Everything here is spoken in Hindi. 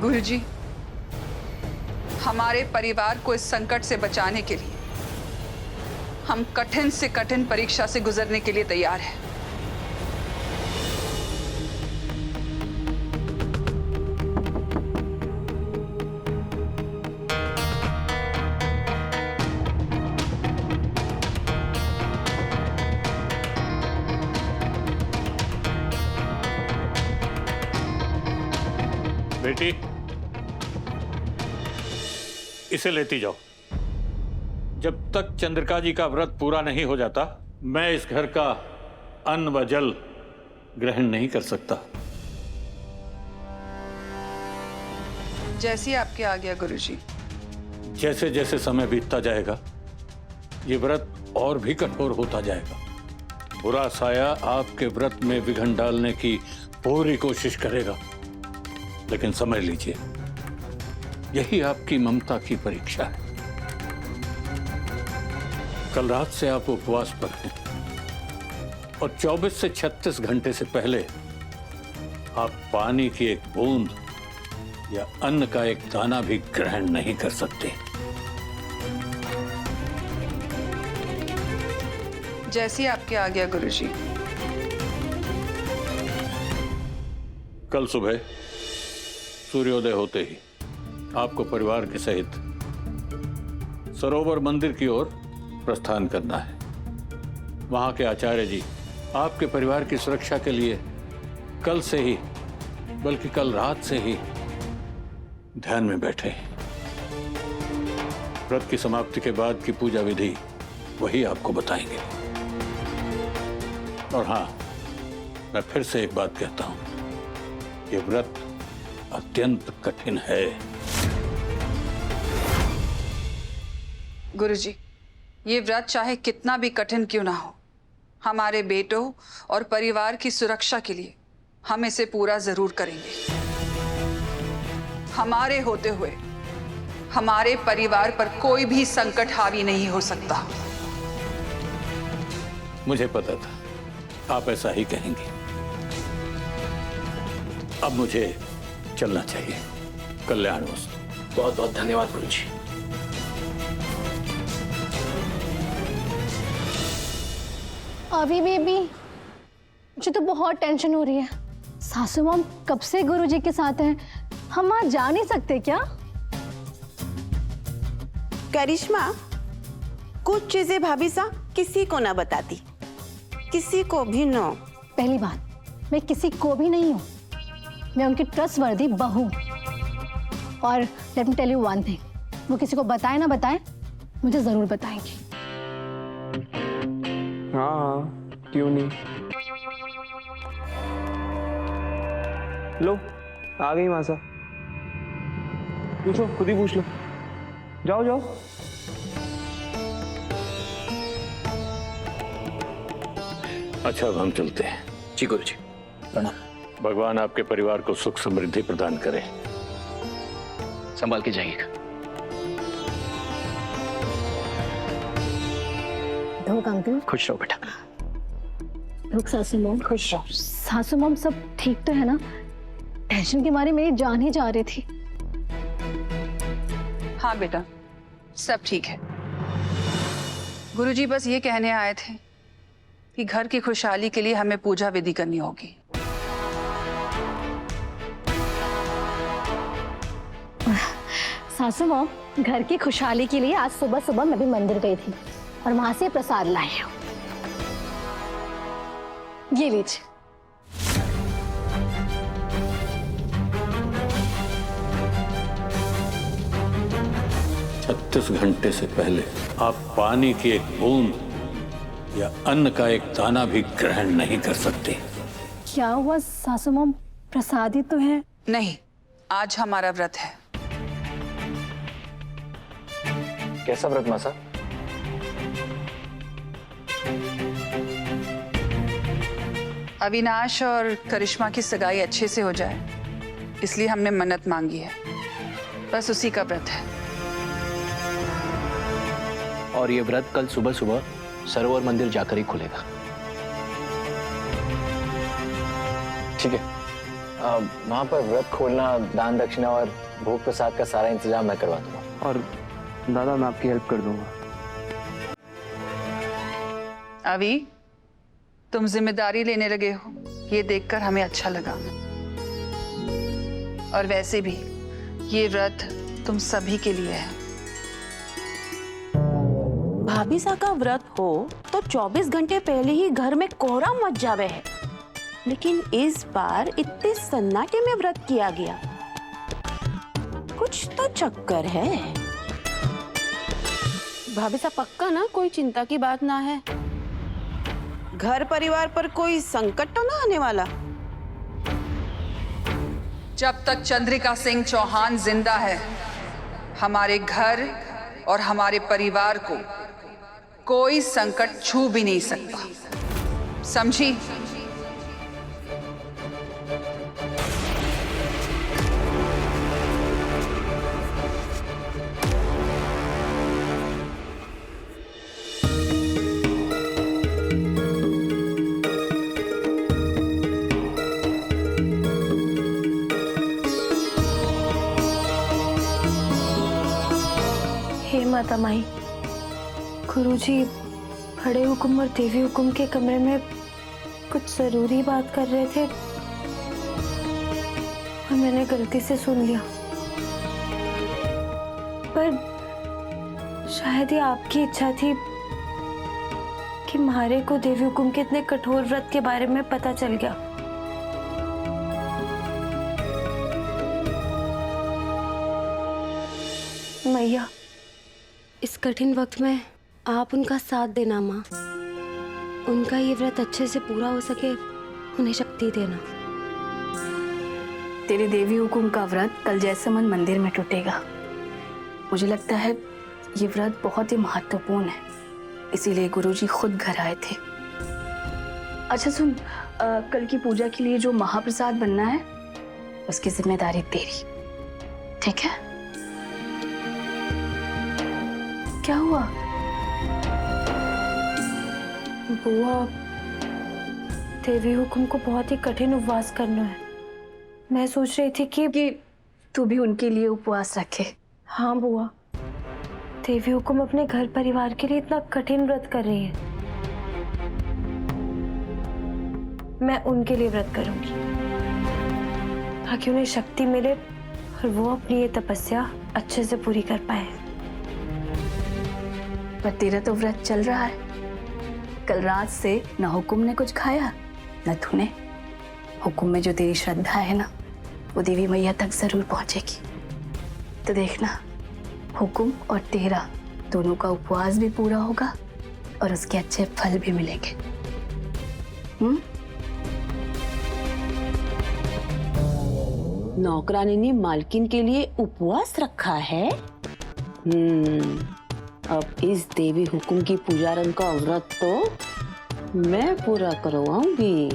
गुरुजी, हमारे परिवार को इस संकट से बचाने के लिए हम कठिन से कठिन परीक्षा से गुजरने के लिए तैयार हैं। बेटी, इसे लेती जाओ। जब तक चंद्रिका जी का व्रत पूरा नहीं हो जाता, मैं इस घर का अन्न व जल ग्रहण नहीं कर सकता। जैसी आपकी आज्ञा गुरुजी। जैसे जैसे समय बीतता जाएगा, ये व्रत और भी कठोर होता जाएगा। बुरा साया आपके व्रत में विघ्न डालने की पूरी कोशिश करेगा, लेकिन समझ लीजिए, यही आपकी ममता की परीक्षा है। कल रात से आप उपवास पर हैं और 24 से 36 घंटे से पहले आप पानी की एक बूंद या अन्न का एक दाना भी ग्रहण नहीं कर सकते। जैसी आपकी आज्ञा गुरुजी। कल सुबह सूर्योदय होते ही आपको परिवार के सहित सरोवर मंदिर की ओर प्रस्थान करना है। वहां के आचार्य जी आपके परिवार की सुरक्षा के लिए कल से ही, बल्कि कल रात से ही ध्यान में बैठे हैं। व्रत की समाप्ति के बाद की पूजा विधि वही आपको बताएंगे। और हां, मैं फिर से एक बात कहता हूं, ये व्रत अत्यंत कठिन है। गुरुजी, ये व्रत चाहे कितना भी कठिन क्यों ना हो, हमारे बेटों और परिवार की सुरक्षा के लिए हम इसे पूरा जरूर करेंगे। हमारे होते हुए हमारे परिवार पर कोई भी संकट हावी नहीं हो सकता। मुझे पता था आप ऐसा ही कहेंगे। अब मुझे चलना चाहिए। कल्याणवस्तु। बहुत बहुत धन्यवाद गुरुजी। अभी बेबी, मुझे तो बहुत टेंशन हो रही है। सासू माम कब से गुरुजी के साथ हैं, हम वहां जा नहीं सकते क्या? करिश्मा, कुछ चीजें भाभी सा किसी को ना बताती, किसी को भी नो। पहली बात, मैं किसी को भी नहीं हूँ, मैं उनकी ट्रस्टवर्दी बहू। और let me tell you one thing, वो किसी को बताए ना बताए, मुझे जरूर बताएंगी। हाँ, क्यों नहीं। लो, आ गई मासा। पूछो, खुद ही पूछ लो। जाओ जाओ। अच्छा, अब हम चलते हैं। जी गुरुजी, प्रणाम। भगवान आपके परिवार को सुख समृद्धि प्रदान करे। संभाल के जाइएगा। धोख अंकल। खुश रहो बेटा। धोख सासू माम। खुश रहो। सासू माम सब ठीक तो है ना? टेंशन के मारे मेरी जान ही जा रही थी। हाँ बेटा, सब ठीक है। गुरुजी बस ये कहने आए थे कि घर की खुशहाली के लिए हमें पूजा विधि करनी होगी। सासू माम, घर की खुशहाली के लिए आज सुबह सुबह मैं भी मंदिर गई थी और वहां से प्रसाद लाई हूँ। ये लीजिए। 36 घंटे से पहले आप पानी की एक बूंद या अन्न का एक दाना भी ग्रहण नहीं कर सकते। क्या हुआ सासू माम, प्रसादी तो है। नहीं, आज हमारा व्रत है। कैसा व्रत मासा? अविनाश और करिश्मा की सगाई अच्छे से हो जाए, इसलिए हमने मन्नत मांगी है। बस उसी का व्रत है। और ये व्रत कल सुबह सुबह सरोवर मंदिर जाकर ही खुलेगा। ठीक है, वहाँ पर व्रत खोलना, दान दक्षिणा और भोग प्रसाद का सारा इंतजाम मैं करवा दूंगा। और दादा मैं आपकी हेल्प कर दूंगा। अभी तुम जिम्मेदारी लेने लगे हो, ये देखकर हमें अच्छा लगा। और वैसे भी ये व्रत तुम सभी के लिए है। भाभी सा का व्रत हो तो 24 घंटे पहले ही घर में कोहरा मच जावे है, लेकिन इस बार इतने सन्नाटे में व्रत किया गया। कुछ तो चक्कर है। भाभी सा पक्का ना कोई चिंता की बात ना है? घर परिवार पर कोई संकट तो ना आने वाला? जब तक चंद्रिका सिंह चौहान जिंदा है, हमारे घर और हमारे परिवार को कोई संकट छू भी नहीं सकता, समझी? हे माता माई, गुरुजी बड़े हुक्म और देवी हुक्म के कमरे में कुछ जरूरी बात कर रहे थे और मैंने गलती से सुन लिया। पर शायद ये आपकी इच्छा थी कि म्हारे को देवी हुक्म के इतने कठोर व्रत के बारे में पता चल गया। मैया, इस कठिन वक्त में आप उनका साथ देना माँ। उनका ये व्रत अच्छे से पूरा हो सके, उन्हें शक्ति देना। तेरे देवी हुकुम का व्रत कल जैसमन मंदिर में टूटेगा। मुझे लगता है ये व्रत बहुत ही महत्वपूर्ण है, इसीलिए गुरुजी खुद घर आए थे। अच्छा सुन, कल की पूजा के लिए जो महाप्रसाद बनना है उसकी जिम्मेदारी तेरी, ठीक है? क्या हुआ? बुआ, देवी हुक्म को बहुत ही कठिन उपवास करना है। मैं सोच रही थी कि तू भी उनके लिए उपवास रखे। हाँ बुआ, देवी हुक्म अपने घर परिवार के लिए इतना कठिन व्रत कर रही है, मैं उनके लिए व्रत करूंगी ताकि उन्हें शक्ति मिले और वो अपनी ये तपस्या अच्छे से पूरी कर पाए। पर तेरा तो व्रत चल रहा है। कल रात से न हुकुम ने कुछ खाया न तूने। हुकुम में जो तेरी श्रद्धा है ना, वो देवी मैया तक जरूर पहुंचेगी। तो देखना, हुकुम और तेरा दोनों का उपवास भी पूरा होगा और उसके अच्छे फल भी मिलेंगे। नौकरानी ने मालकिन के लिए उपवास रखा है। अब इस देवी हुकुम की पुजारन का व्रत तो मैं पूरा करवाऊंगी।